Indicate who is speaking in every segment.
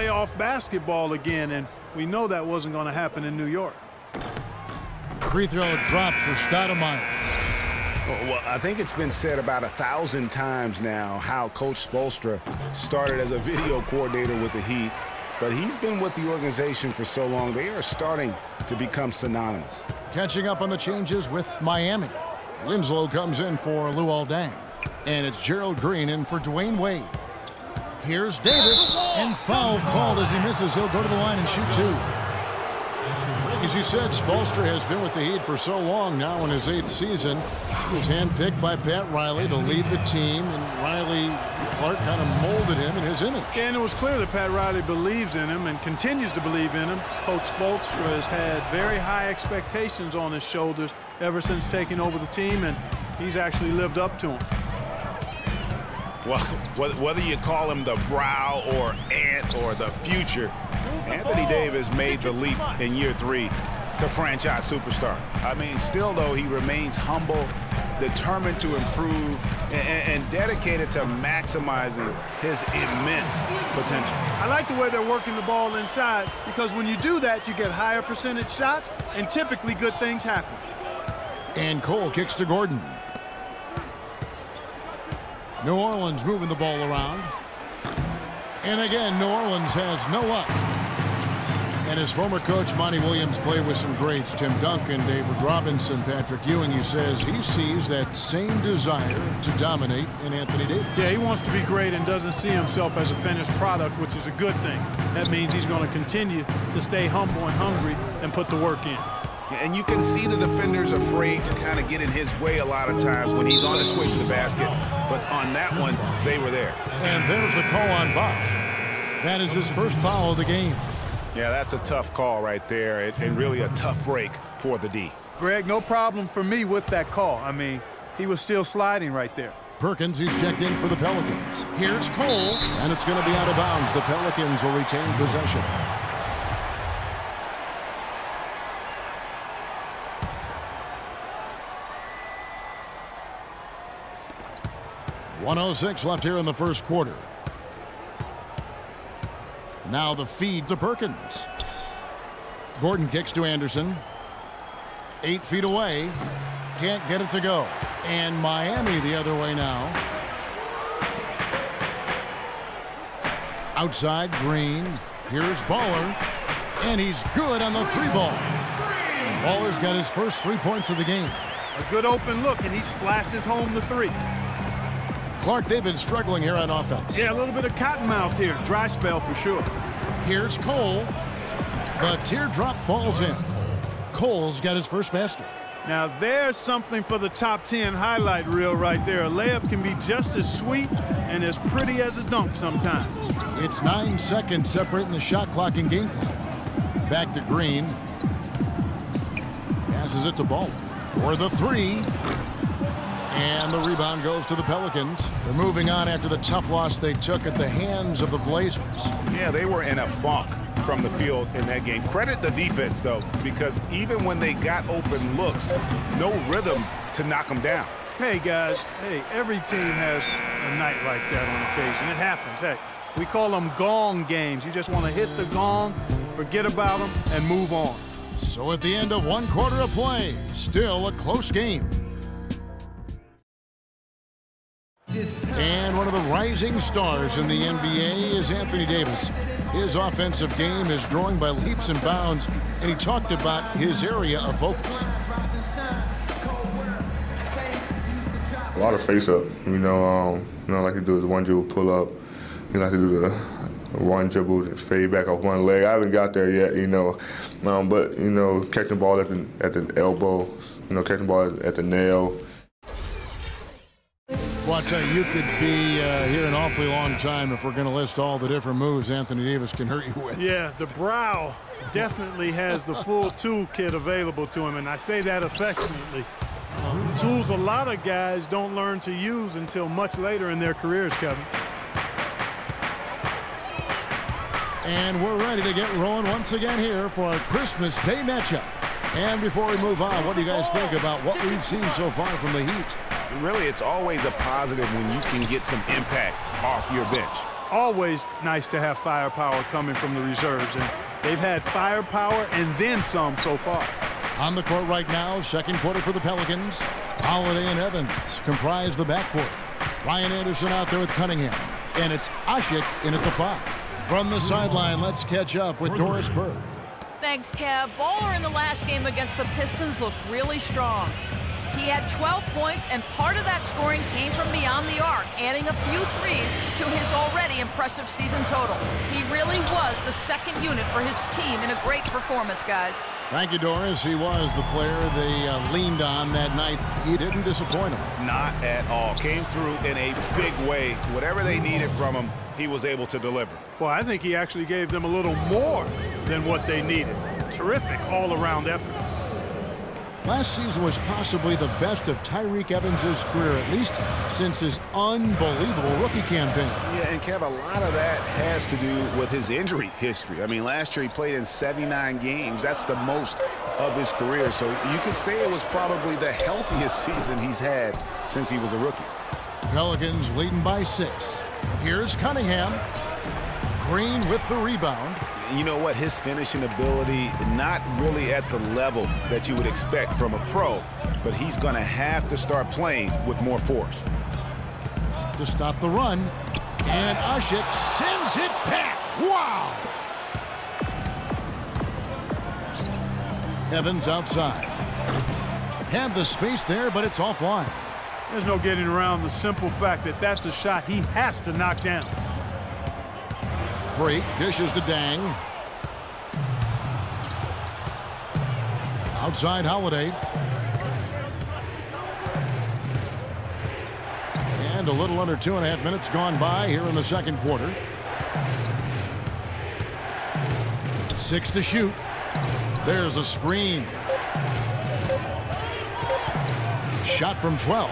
Speaker 1: playoff basketball again, and we know that wasn't going to happen in New York.
Speaker 2: Free throw drops for Stoudemire.
Speaker 3: Well, I think it's been said about 1,000 times now how Coach Spoelstra started as a video coordinator with the Heat, but he's been with the organization for so long, they are starting to become synonymous.
Speaker 2: Catching up on the changes with Miami. Winslow comes in for Luol Deng. And it's Gerald Green in for Dwayne Wade. Here's Davis, and foul called as he misses. He'll go to the line and shoot two. As you said, Spoelstra has been with the Heat for so long now in his 8th season. He was handpicked by Pat Riley to lead the team, and Riley Clark kind of molded him in his image.
Speaker 1: And it was clear that Pat Riley believes in him and continues to believe in him. Coach Spoelstra has had very high expectations on his shoulders ever since taking over the team, and he's actually lived up to them.
Speaker 3: Well, whether you call him the brow or ant or the future, Anthony Davis made the leap in year 3 to franchise superstar. I mean, still, though, he remains humble, determined to improve, and dedicated to maximizing his immense potential.
Speaker 1: I like the way they're working the ball inside, because when you do that, you get higher percentage shots, and typically good things happen.
Speaker 2: And Cole kicks to Gordon. New Orleans moving the ball around. And again, New Orleans has no luck. And his former coach, Monty Williams, played with some greats. Tim Duncan, David Robinson, Patrick Ewing. He says he sees that same desire to dominate in Anthony Davis.
Speaker 1: Yeah, he wants to be great and doesn't see himself as a finished product, which is a good thing. That means he's going to continue to stay humble and hungry and put the work in.
Speaker 3: And you can see the defenders afraid to kind of get in his way a lot of times when he's on his way to the basket. But on that one, they were there.
Speaker 2: And there's the call on Bosch. That is his first foul of the game.
Speaker 3: Yeah, that's a tough call right there, and really a tough break for the D.
Speaker 1: Greg, no problem for me with that call. I mean, he was still sliding right there.
Speaker 2: Perkins, he's checked in for the Pelicans. Here's Cole, and it's going to be out of bounds. The Pelicans will retain possession. .106 left here in the first quarter. Now the feed to Perkins. Gordon kicks to Anderson. 8 feet away. Can't get it to go. And Miami the other way now. Outside, Green. Here's Baller. And he's good on the 3-ball. Baller's got his first 3 points of the game.
Speaker 1: A good open look, and he splashes home the 3.
Speaker 2: Clark, they've been struggling here on offense.
Speaker 1: Yeah, a little bit of cottonmouth here. Dry spell for sure.
Speaker 2: Here's Cole. The teardrop falls in. Cole's got his first basket.
Speaker 1: Now there's something for the top 10 highlight reel right there. A layup can be just as sweet and as pretty as a dunk sometimes.
Speaker 2: It's 9 seconds separating the shot clock and game clock. Back to Green. Passes it to Ball for the 3. And the rebound goes to the Pelicans. They're moving on after the tough loss they took at the hands of the Blazers.
Speaker 3: Yeah, they were in a funk from the field in that game. Credit the defense, though, because even when they got open looks, no rhythm to knock them down.
Speaker 1: Hey, guys, hey, every team has a night like that on occasion. It happens. Hey, we call them gong games. You just want to hit the gong, forget about them, and move on.
Speaker 2: So at the end of 1 quarter of play, still a close game. And one of the rising stars in the NBA is Anthony Davis. His offensive game is growing by leaps and bounds, and he talked about his area of focus.
Speaker 4: A lot of face-up, like to do the one dribble pull-up. You like to do the one dribble, fade back off one leg. I haven't got there yet, but catching the ball at the elbow, catching the ball at the nail.
Speaker 2: Well, I tell you could be here an awfully long time if we're going to list all the different moves Anthony Davis can hurt you with.
Speaker 1: Yeah, the brow definitely has the full toolkit available to him, and I say that affectionately. Tools a lot of guys don't learn to use until much later in their careers, Kevin.
Speaker 2: And we're ready to get rolling once again here for our Christmas Day matchup. And before we move on, what do you guys think about what we've seen so far from the Heat?
Speaker 3: Really, it's always a positive when you can get some impact off your bench.
Speaker 1: always nice to have firepower coming from the reserves, and they've had firepower and then some so far.
Speaker 2: On the court right now, second quarter for the Pelicans. Holiday and Evans comprise the backcourt. Ryan Anderson out there with Cunningham. And it's Ashik in at the 5. From the sideline, let's catch up with Doris Burke.
Speaker 5: Thanks, Kev. Bowler in the last game against the Pistons looked really strong. He had 12 points, and part of that scoring came from beyond the arc, adding a few threes to his already impressive season total. He really was the second unit for his team in a great performance, guys.
Speaker 2: Thank you, Doris. He was the player they leaned on that night. He didn't disappoint them.
Speaker 3: Not at all. Came through in a big way. Whatever they needed from him, he was able to deliver.
Speaker 1: Well, I think he actually gave them a little more than what they needed. Terrific all-around effort.
Speaker 2: Last season was possibly the best of Tyreke Evans' career, at least since his unbelievable rookie campaign.
Speaker 3: Yeah, and Kev, a lot of that has to do with his injury history. I mean, last year he played in 79 games. That's the most of his career. So you could say it was probably the healthiest season he's had since he was a rookie.
Speaker 2: Pelicans leading by 6. Here's Cunningham. Green with the rebound.
Speaker 3: You know what? His finishing ability, not really at the level that you would expect from a pro, but he's going to have to start playing with more force.
Speaker 2: To stop the run, and Ashik sends it back. Wow! Evans outside. Had the space there, but it's offline.
Speaker 1: There's no getting around the simple fact that that's a shot he has to knock down.
Speaker 2: Freak dishes to Dang. Outside Holiday. And a little under 2.5 minutes gone by here in the second quarter. 6 to shoot. There's a screen. Shot from 12.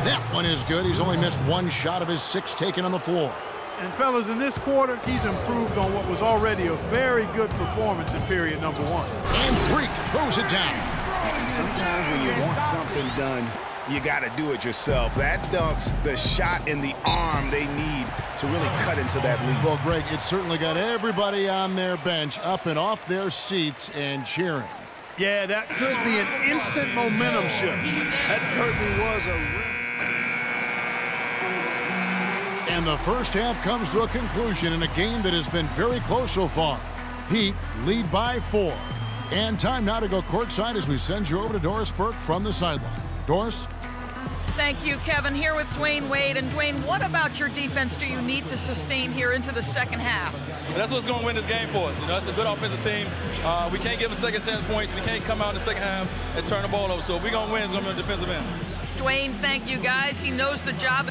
Speaker 2: That one is good. He's only missed 1 shot of his 6 taken on the floor.
Speaker 1: And fellas, in this quarter, he's improved on what was already a very good performance in period number 1.
Speaker 2: And Freak throws it down.
Speaker 3: Sometimes when you want something done, you got to do it yourself. That dunks the shot in the arm they need to really cut into that lead.
Speaker 2: Well, Greg, it certainly got everybody on their bench up and off their seats and cheering.
Speaker 1: Yeah, that could be an instant momentum shift. That certainly was a...
Speaker 2: And the first half comes to a conclusion in a game that has been very close so far. Heat lead by 4. And time now to go courtside as we send you over to Doris Burke from the sideline. Doris?
Speaker 5: Thank you, Kevin. Here with Dwayne Wade. And Dwayne, what about your defense do you need to sustain here into the second half?
Speaker 6: That's what's going to win this game for us. You know, it's a good offensive team. We can't give a second chance points. We can't come out in the second half and turn the ball over. So if we're going to win, it's going to be on the defensive end.
Speaker 5: Dwayne, thank you, guys. He knows the job.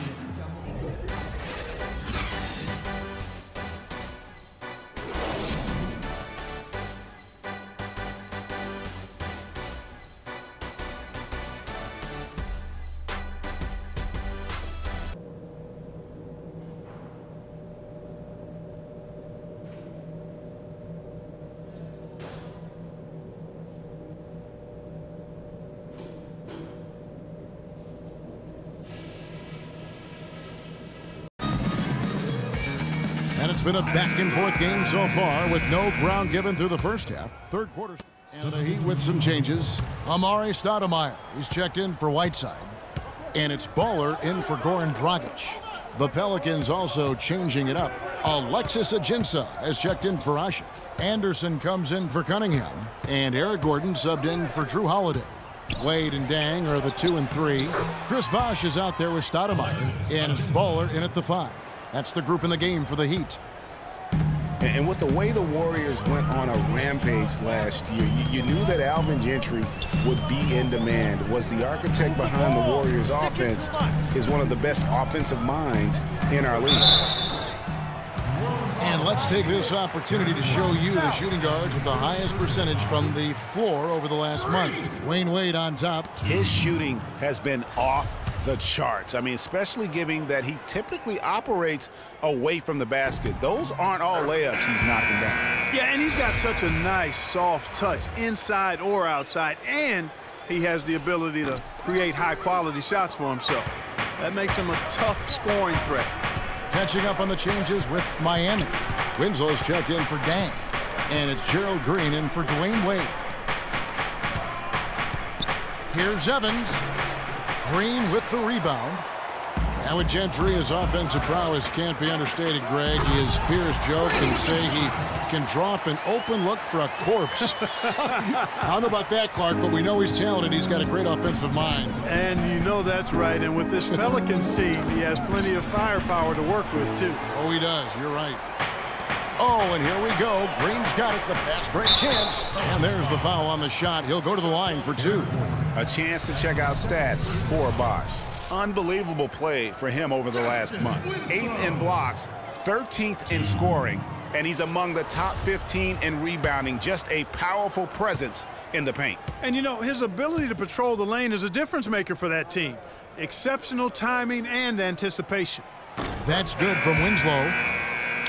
Speaker 2: And it's been a back-and-forth game so far with no ground given through the first half. Third quarter. And the Heat with some changes. Amari Stoudemire. He's checked in for Whiteside. And it's Baller in for Goran Dragic. The Pelicans also changing it up. Alexis Ajinça has checked in for Ashik. Anderson comes in for Cunningham. And Eric Gordon subbed in for Drew Holiday. Wade and Dang are the 2 and 3. Chris Bosh is out there with Stoudemire. And it's Baller in at the 5. That's the group in the game for the Heat.
Speaker 3: And with the way the Warriors went on a rampage last year, you knew that Alvin Gentry would be in demand. Was the architect behind the Warriors' offense, is one of the best offensive minds in our league.
Speaker 2: And let's take this opportunity to show you the shooting guards with the highest percentage from the floor over the last month. Wayne Wade on top.
Speaker 3: His shooting has been off the charts. I mean, especially given that he typically operates away from the basket. Those aren't all layups he's knocking down.
Speaker 1: Yeah, and he's got such a nice, soft touch inside or outside, and he has the ability to create high-quality shots for himself. That makes him a tough scoring threat.
Speaker 2: Catching up on the changes with Miami. Winslow's checked in for Dang. And it's Gerald Green in for Dwayne Wade. Here's Evans. Green with the rebound. Now with Gentry, his offensive prowess can't be understated, Greg. His peers joke and say he can drop an open look for a corpse. I don't know about that, Clark, but we know he's talented. He's got a great offensive mind.
Speaker 1: And you know that's right. And with this Pelicans team, he has plenty of firepower to work with, too.
Speaker 2: Oh, he does. You're right. Oh, and here we go. Green's got it. The fast break chance. And there's the foul on the shot. He'll go to the line for 2.
Speaker 3: A chance to check out stats for Bosch. Unbelievable play for him over the last month. 8th in blocks, 13th in scoring, and he's among the top 15 in rebounding. Just a powerful presence in the paint.
Speaker 1: And, you know, his ability to patrol the lane is a difference maker for that team. Exceptional timing and anticipation.
Speaker 2: That's good from Winslow.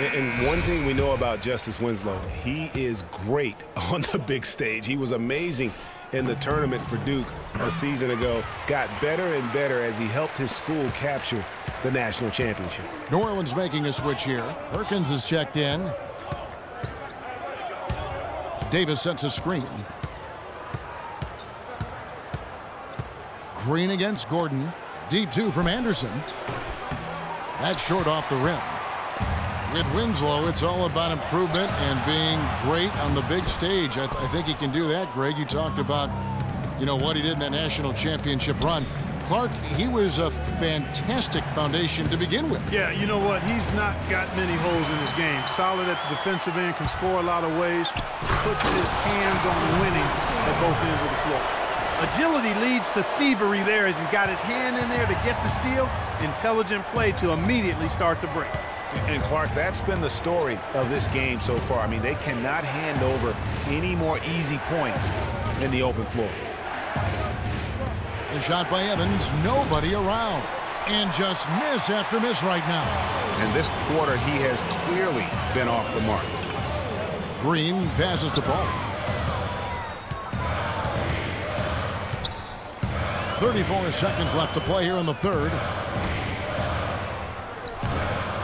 Speaker 3: And one thing we know about Justice Winslow, he is great on the big stage. He was amazing in the tournament for Duke a season ago. Got better and better as he helped his school capture the national championship.
Speaker 2: New Orleans making a switch here. Perkins is checked in. Davis sets a screen. Green against Gordon. Deep 2 from Anderson. That's short off the rim. With Winslow, it's all about improvement and being great on the big stage. I think he can do that, Greg. You talked about, you know, what he did in that national championship run. Clark, he was a fantastic foundation to begin with.
Speaker 1: Yeah, you know what? He's not got many holes in his game. Solid at the defensive end, can score a lot of ways. Puts his hands on winning at both ends of the floor. Agility leads to thievery there as he's got his hand in there to get the steal. Intelligent play to immediately start the break.
Speaker 3: And Clark, that's been the story of this game so far. I mean, they cannot hand over any more easy points in the open floor.
Speaker 2: The shot by Evans, nobody around. And just miss after miss right now.
Speaker 3: And this quarter, he has clearly been off the mark.
Speaker 2: Green passes to Ball. 34 seconds left to play here in the third.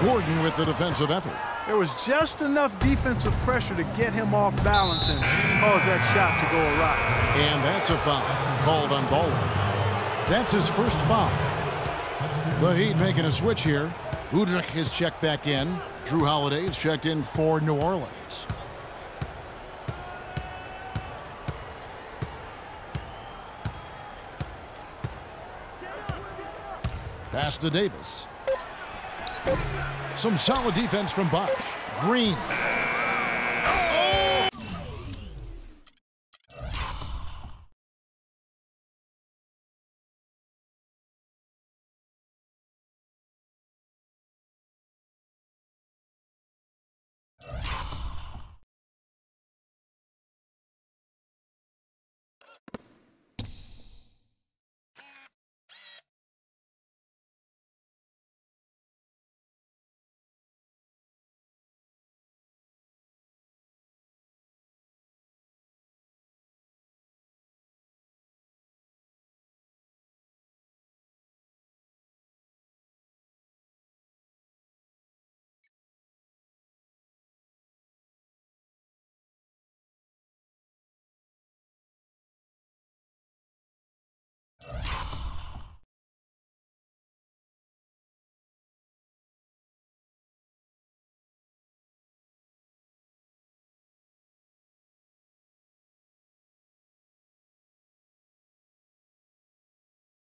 Speaker 2: Gordon with the defensive effort.
Speaker 1: There was just enough defensive pressure to get him off balance and cause that shot to go awry.
Speaker 2: And that's a foul called on Ball. That's his first foul. The Heat making a switch here. Udrich is checked back in. Drew Holiday is checked in for New Orleans. Pass to Davis. Some solid defense from Bosch. Green